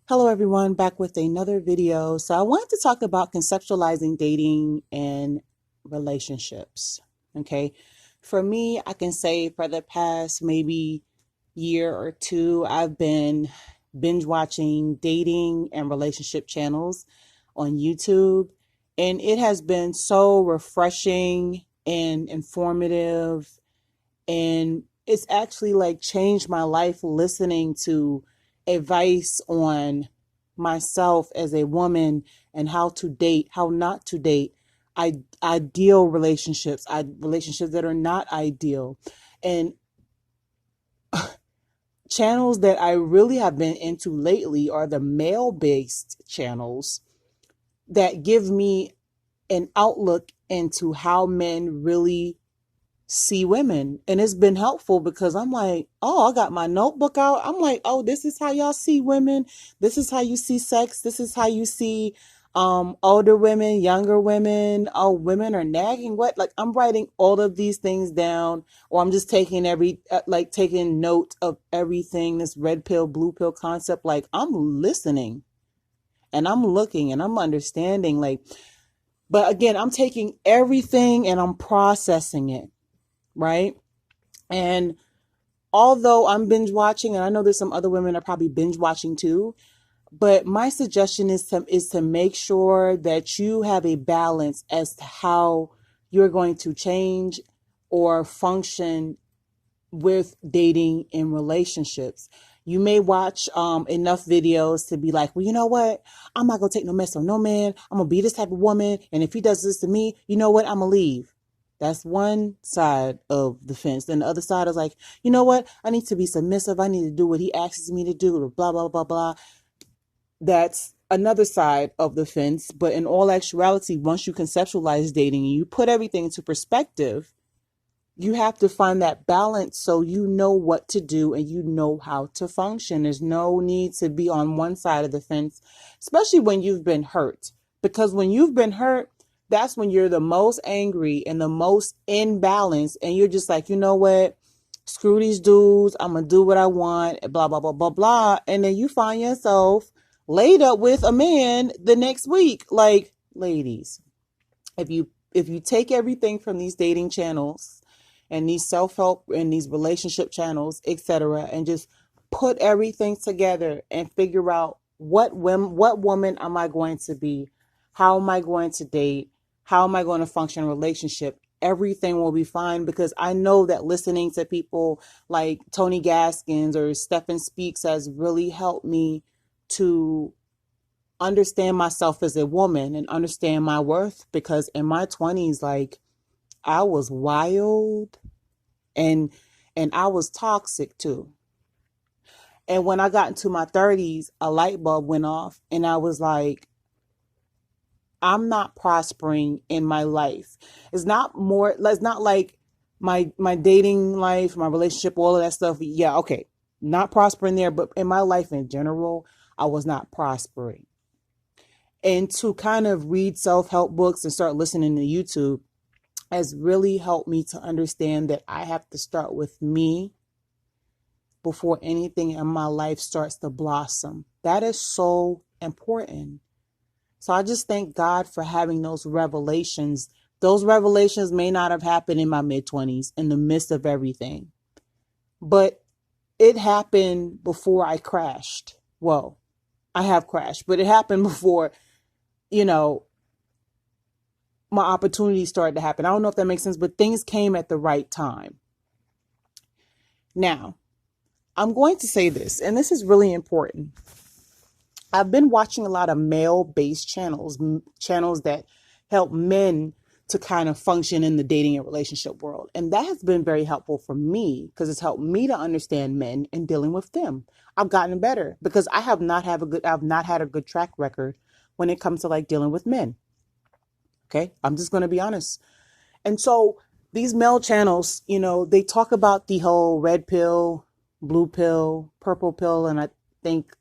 Hello everyone, back with another video. So I wanted to talk about conceptualizing dating and relationships. Okay. For me, I can say for the past maybe year or two, I've been binge watching dating and relationship channels on YouTube. And it has been so refreshing and informative. And it's actually like changed my life listening to advice on myself as a woman and how to date, how not to date, ideal relationships, relationships that are not ideal. And channels that I really have been into lately are the male based channels that give me an outlook into how men really see women. And it's been helpful because I'm like, oh, I got my notebook out. I'm like, oh, this is how y'all see women. This is how you see sex. This is how you see older women, younger women. Oh, women are nagging. What? Like, I'm writing all of these things down, or I'm just taking taking note of everything, this red pill, blue pill concept. Like, I'm listening and I'm looking and I'm understanding, like, but again, I'm taking everything and I'm processing it, right? And although I'm binge watching, and I know there's some other women that are probably binge watching too, but my suggestion is to make sure that you have a balance as to how you're going to change or function with dating and relationships. You may watch enough videos to be like, well, you know what? I'm not gonna take no mess from no man. I'm gonna be this type of woman, and if he does this to me, you know what? I'm gonna leave. That's one side of the fence. Then the other side is like, you know what? I need to be submissive. I need to do what he asks me to do, blah, blah, blah, blah. That's another side of the fence. But in all actuality, once you conceptualize dating and you put everything into perspective, you have to find that balance so you know what to do and you know how to function. There's no need to be on one side of the fence, especially when you've been hurt. Because when you've been hurt, that's when you're the most angry and the most imbalanced. And you're just like, you know what? Screw these dudes. I'm going to do what I want, blah, blah, blah, blah, blah. And then you find yourself laid up with a man the next week. Like, ladies, if you take everything from these dating channels and these self-help and these relationship channels, etc., and just put everything together and figure out what woman am I going to be, how am I going to date, how am I going to function in a relationship, everything will be fine. Because I know that listening to people like Tony Gaskins or Stephen Speaks has really helped me to understand myself as a woman and understand my worth. Because in my 20s, like, I was wild and I was toxic too. And when I got into my 30s, a light bulb went off and I was like, I'm not prospering in my life. It's not like my dating life, my relationship, all of that stuff. Yeah, okay. Not prospering there, but in my life in general, I was not prospering. And to kind of read self-help books and start listening to YouTube has really helped me to understand that I have to start with me before anything in my life starts to blossom. That is so important. So I just thank God for having those revelations. Those revelations may not have happened in my mid-20s in the midst of everything, but it happened before I crashed. Well, I have crashed, but it happened before, you know, my opportunities started to happen. I don't know if that makes sense, but things came at the right time. Now, I'm going to say this, and this is really important. I've been watching a lot of male-based channels, channels that help men to kind of function in the dating and relationship world. And that has been very helpful for me because it's helped me to understand men and dealing with them. I've gotten better because I've not had a good track record when it comes to like dealing with men. Okay. I'm just going to be honest. And so these male channels, they talk about the whole red pill, blue pill, purple pill, and I think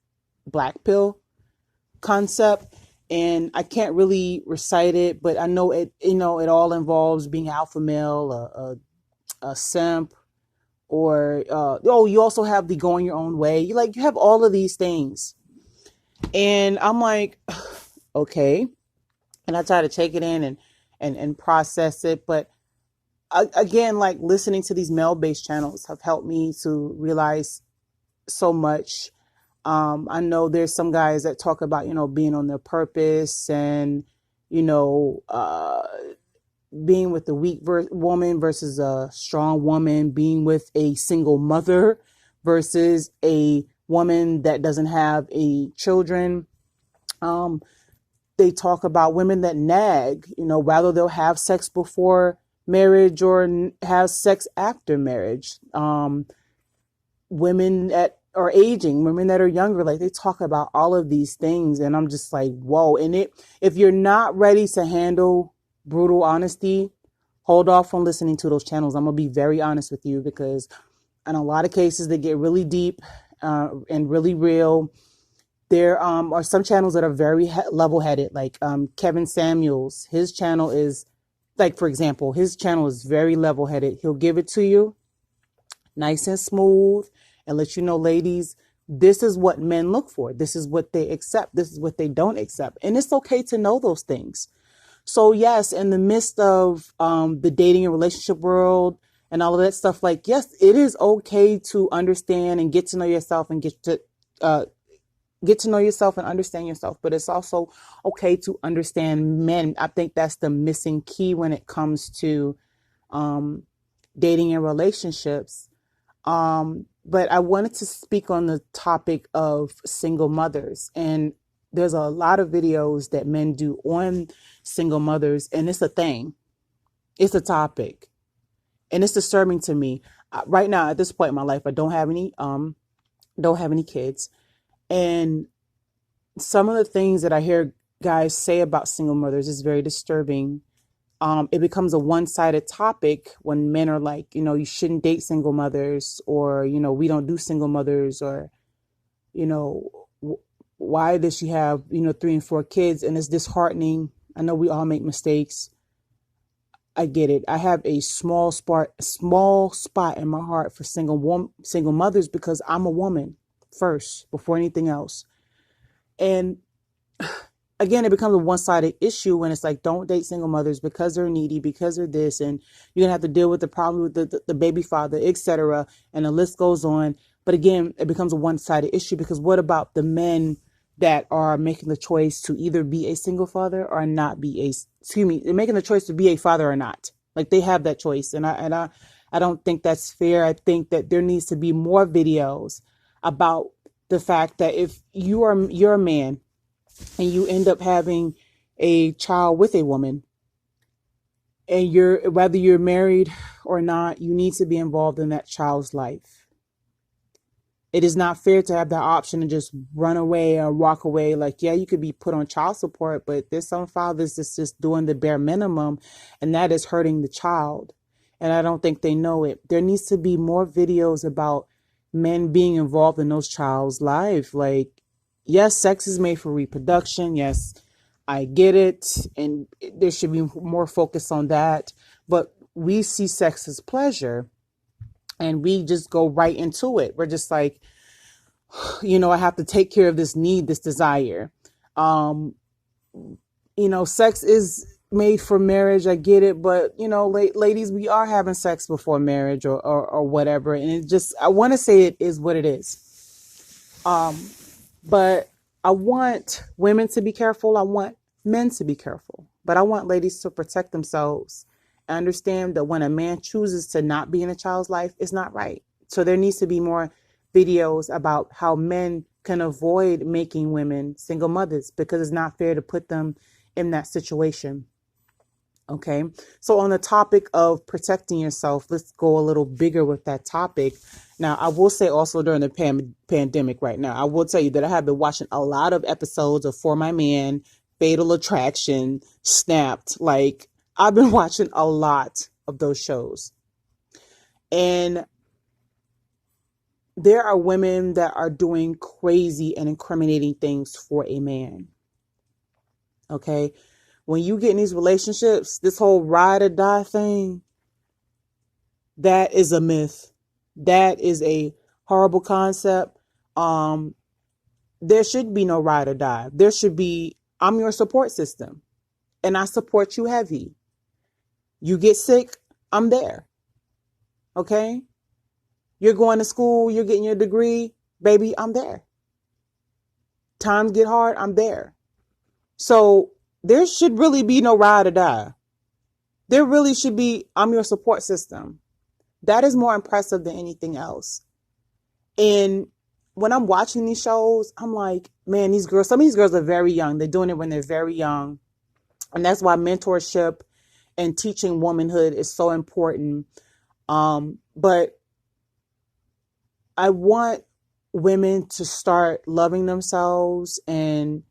black pill concept. And I can't really recite it, but I know it all involves being alpha male, a simp, or you also have the going your own way. You have all of these things. And I'm like, okay. And I try to take it in and process it. But again, like listening to these male based channels have helped me to realize so much. I know there's some guys that talk about, being on their purpose and, you know, being with a weak woman versus a strong woman, being with a single mother versus a woman that doesn't have a children. Um, they talk about women that nag, whether they'll have sex before marriage or have sex after marriage. Women that are aging, women that are younger, like they talk about all of these things. And I'm just like, whoa. And if you're not ready to handle brutal honesty, hold off on listening to those channels. I'm going to be very honest with you, because in a lot of cases they get really deep and really real. There are some channels that are very level-headed, like Kevin Samuels. His channel is, like, for example, his channel is very level-headed. He'll give it to you nice and smooth and let you know, ladies, this is what men look for. This is what they accept. This is what they don't accept. And it's okay to know those things. So yes, in the midst of the dating and relationship world and all of that stuff, like, yes, it is okay to understand and get to know yourself and get to know yourself and understand yourself. But it's also okay to understand men. I think that's the missing key when it comes to dating and relationships. But I wanted to speak on the topic of single mothers. And there's a lot of videos that men do on single mothers, and it's a thing. It's a topic. And it's disturbing to me. Right now, at this point in my life, I don't have any kids. And some of the things that I hear guys say about single mothers is very disturbing. It becomes a one-sided topic when men are like, you shouldn't date single mothers, or, we don't do single mothers, or, why does she have, 3 and 4 kids? And it's disheartening. I know we all make mistakes. I get it. I have a small spot in my heart for single mothers, because I'm a woman first before anything else. And again, it becomes a one-sided issue when it's like, don't date single mothers because they're needy, because they're this, and you're gonna have to deal with the problem with the baby father, etc. And the list goes on. But again, it becomes a one-sided issue, because what about the men that are making the choice to either be a single father or not be they're making the choice to be a father or not. Like, they have that choice. And I don't think that's fair. I think that there needs to be more videos about the fact that if you're a man and you end up having a child with a woman, and whether you're married or not, you need to be involved in that child's life. It is not fair to have that option and just run away or walk away. Like, yeah, you could be put on child support, but there's some fathers that's just doing the bare minimum, and that is hurting the child. And I don't think they know it. There needs to be more videos about men being involved in those child's life. Like, yes, sex is made for reproduction. Yes, I get it. And there should be more focus on that. But we see sex as pleasure, and we just go right into it. We're just like, I have to take care of this need, this desire. Sex is made for marriage. I get it. But, ladies, we are having sex before marriage or whatever. And I want to say it is what it is. But I want women to be careful. I want men to be careful. But I want ladies to protect themselves and understand that when a man chooses to not be in a child's life, it's not right. So there needs to be more videos about how men can avoid making women single mothers, because it's not fair to put them in that situation. Okay. So on the topic of protecting yourself, let's go a little bigger with that topic. Now, I will say also during the pandemic right now, I will tell you that I have been watching a lot of episodes of For My Man, Fatal Attraction, Snapped. Like, I've been watching a lot of those shows. And there are women that are doing crazy and incriminating things for a man. Okay. When you get in these relationships, this whole ride or die thing, that is a myth. That is a horrible concept. there should be no ride or die. There should be, I'm your support system and I support you heavy. You get sick, I'm there. Okay? You're going to school, you're getting your degree, baby, I'm there. Times get hard, I'm there. So there should really be no ride or die. There really should be, I'm your support system. That is more impressive than anything else. And when I'm watching these shows, I'm like, man, these girls, some of these girls are very young. They're doing it when they're very young. And that's why mentorship and teaching womanhood is so important. But I want women to start loving themselves and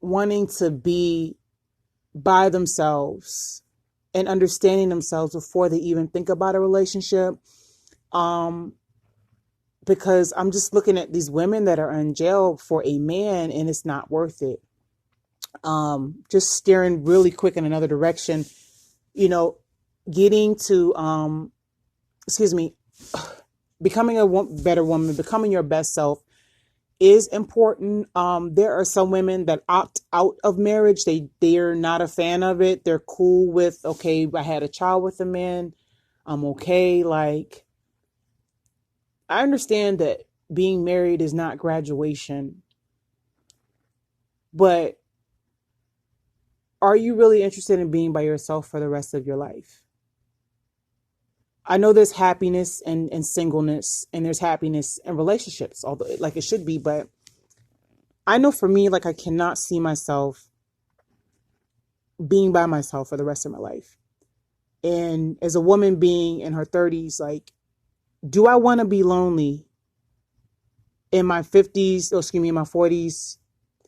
wanting to be by themselves and understanding themselves before they even think about a relationship. Because I'm just looking at these women that are in jail for a man and it's not worth it. Just steering really quick in another direction, getting to, becoming a better woman, becoming your best self is important. There are some women that opt out of marriage. They're not a fan of it. They're cool with, okay, I had a child with a man. I'm okay. Like, I understand that being married is not graduation, but are you really interested in being by yourself for the rest of your life? I know there's happiness in singleness and there's happiness in relationships, although like it should be, but I know for me, like I cannot see myself being by myself for the rest of my life. And as a woman being in her 30s, like, do I want to be lonely in my 50s, in my 40s,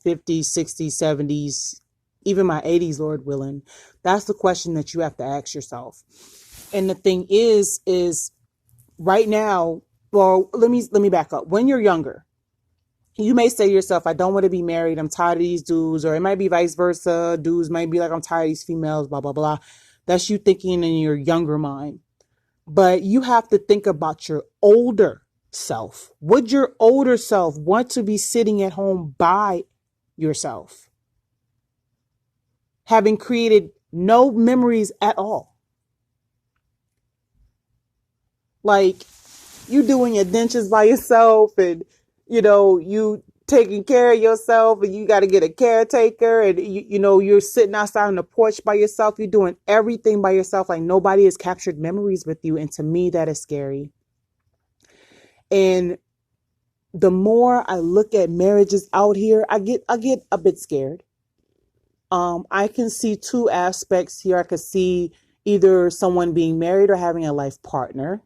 50s, 60s, 70s, even my 80s, Lord willing? That's the question that you have to ask yourself. And the thing is right now, well, let me back up. When you're younger, you may say to yourself, I don't want to be married. I'm tired of these dudes. Or it might be vice versa. Dudes might be like, I'm tired of these females, blah, blah, blah. That's you thinking in your younger mind. But you have to think about your older self. Would your older self want to be sitting at home by yourself, having created no memories at all? Like, you doing your dentures by yourself and, you taking care of yourself and you got to get a caretaker and, you're sitting outside on the porch by yourself. You're doing everything by yourself. Like nobody has captured memories with you. And to me, that is scary. And the more I look at marriages out here, I get a bit scared. I can see two aspects here. I could see either someone being married or having a life partner.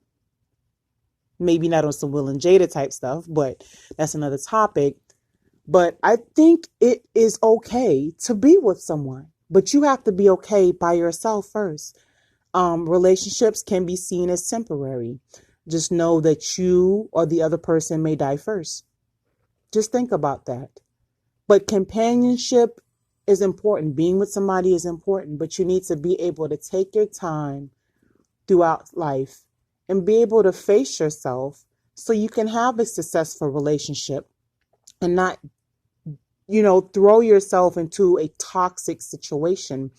Maybe not on some Will and Jada type stuff, but that's another topic. But I think it is okay to be with someone, but you have to be okay by yourself first. Relationships can be seen as temporary. Just know that you or the other person may die first. Just think about that. But companionship is important. Being with somebody is important, but you need to be able to take your time throughout life and be able to face yourself so you can have a successful relationship and not, throw yourself into a toxic situation.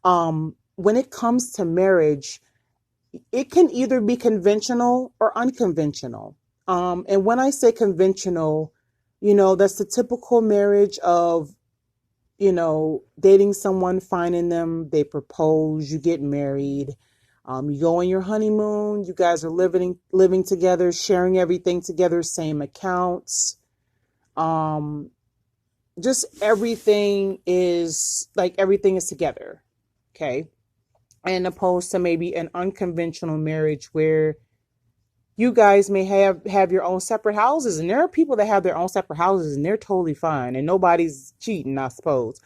When it comes to marriage, it can either be conventional or unconventional. And when I say conventional, that's the typical marriage of, dating someone, finding them, they propose, you get married. You go on your honeymoon, you guys are living together, sharing everything together, same accounts. Just everything is together. Okay. And opposed to maybe an unconventional marriage where you guys may have your own separate houses. And there are people that have their own separate houses and they're totally fine and nobody's cheating, I suppose.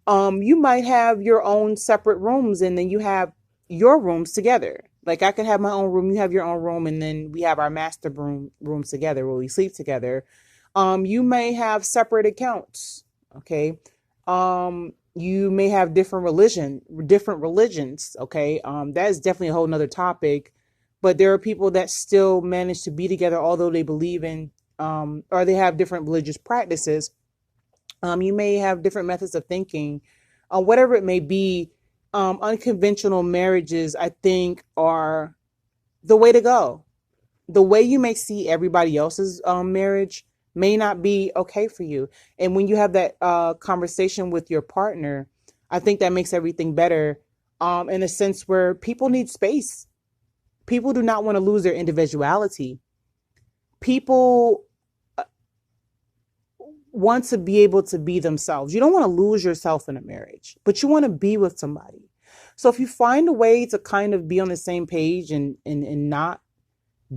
You might have your own separate rooms and then you have your rooms together. Like I can have my own room, you have your own room, and then we have our master rooms together where we sleep together. You may have separate accounts. Okay. You may have different religions. Okay. That is definitely a whole nother topic, but there are people that still manage to be together, although they believe in or they have different religious practices. You may have different methods of thinking, whatever it may be. Unconventional marriages, I think, are the way to go. The way you may see everybody else's marriage may not be okay for you. And when you have that conversation with your partner, I think that makes everything better, in a sense where people need space. People do not want to lose their individuality. People want to be able to be themselves. You don't want to lose yourself in a marriage, but you want to be with somebody. So if you find a way to kind of be on the same page and not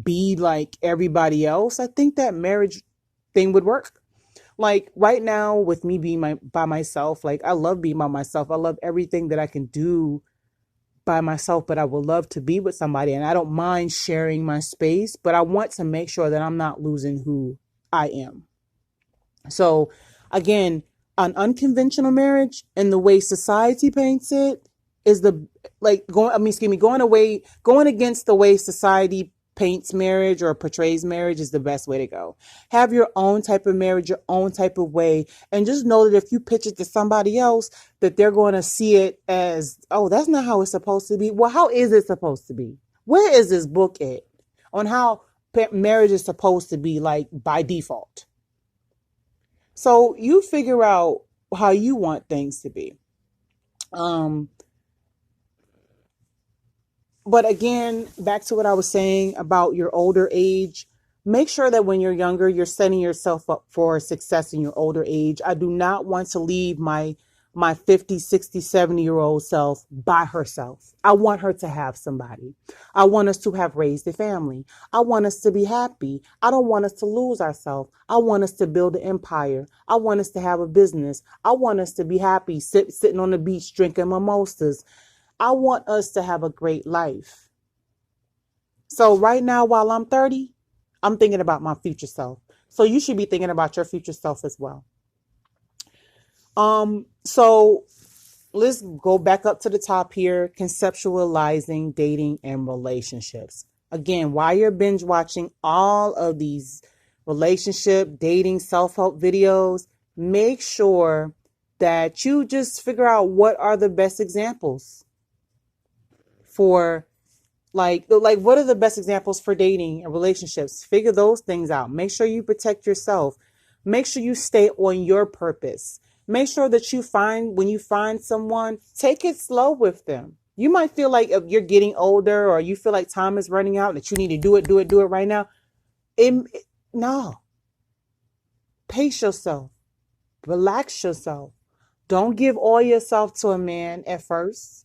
be like everybody else, I think that marriage thing would work. Like right now with me being by myself, like I love being by myself. I love everything that I can do by myself, but I would love to be with somebody, and I don't mind sharing my space, but I want to make sure that I'm not losing who I am. So again, an unconventional marriage and the way society paints it is the going against the way society paints marriage or portrays marriage is the best way to go. Have your own type of marriage, your own type of way, and just know that if you pitch it to somebody else, that they're going to see it as, oh, that's not how it's supposed to be. Well, how is it supposed to be? Where is this book at on how marriage is supposed to be, like, by default? So you figure out how you want things to be. Um, but again, back to what I was saying about your older age, make sure that when you're younger, you're setting yourself up for success in your older age. I do not want to leave my 50, 60, 70-year old self by herself. I want her to have somebody. I want us to have raised a family. I want us to be happy. I don't want us to lose ourselves. I want us to build an empire. I want us to have a business. I want us to be happy, sitting on the beach drinking mimosas. I want us to have a great life. So right now, while I'm 30, I'm thinking about my future self. So you should be thinking about your future self as well. So let's go back up to the top here. Conceptualizing dating and relationships. Again, while you're binge watching all of these relationship, dating, self-help videos, make sure that you just figure out what are the best examples for like what are the best examples for dating and relationships. Figure those things out. Make sure you protect yourself. Make sure you stay on your purpose. Make sure that when you find someone, take it slow with them. You might feel like if you're getting older or you feel like time is running out, that you need to do it right now. No. Pace yourself. Relax yourself. Don't give all yourself to a man at first.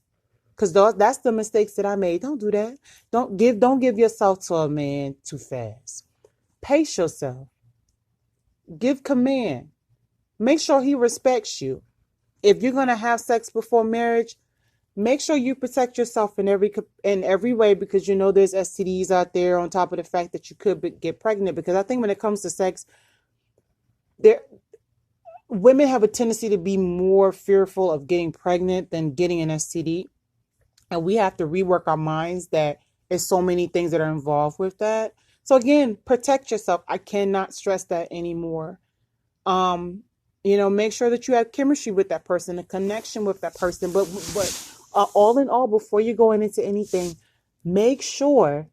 Because that's the mistakes that I made. Don't do that. Don't give yourself to a man too fast. Pace yourself. Give command. Make sure he respects you. If you're going to have sex before marriage, make sure you protect yourself in every way, because you know there's STDs out there, on top of the fact that you could get pregnant. Because I think when it comes to sex, women have a tendency to be more fearful of getting pregnant than getting an STD. And we have to rework our minds that there's so many things that are involved with that. So again, protect yourself. I cannot stress that anymore. Make sure that you have chemistry with that person, a connection with that person. But all in all, before you're going into anything, make sure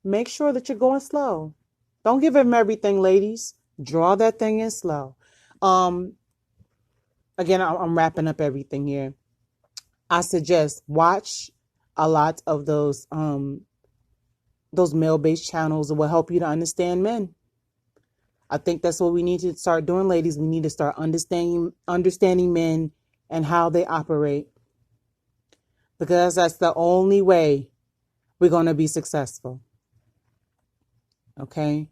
that you're going slow. Don't give him everything, ladies. Draw that thing in slow. Again, I'm wrapping up everything here. I suggest watch a lot of those male-based channels. That will help you to understand men. I think that's what we need to start doing, ladies. We need to start understanding men and how they operate, because that's the only way we're going to be successful. Okay.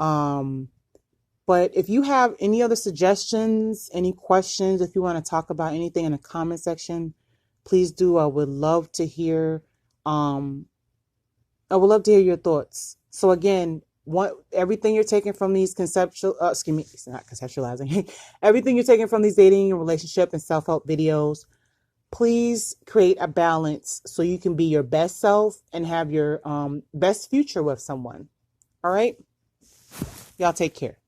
But if you have any other suggestions, any questions, if you want to talk about anything in the comment section, please do. I would love to hear your thoughts. So again, everything you're taking from these it's not conceptualizing. Everything you're taking from these dating and relationship and self-help videos, please create a balance so you can be your best self and have your best future with someone. All right. Y'all take care.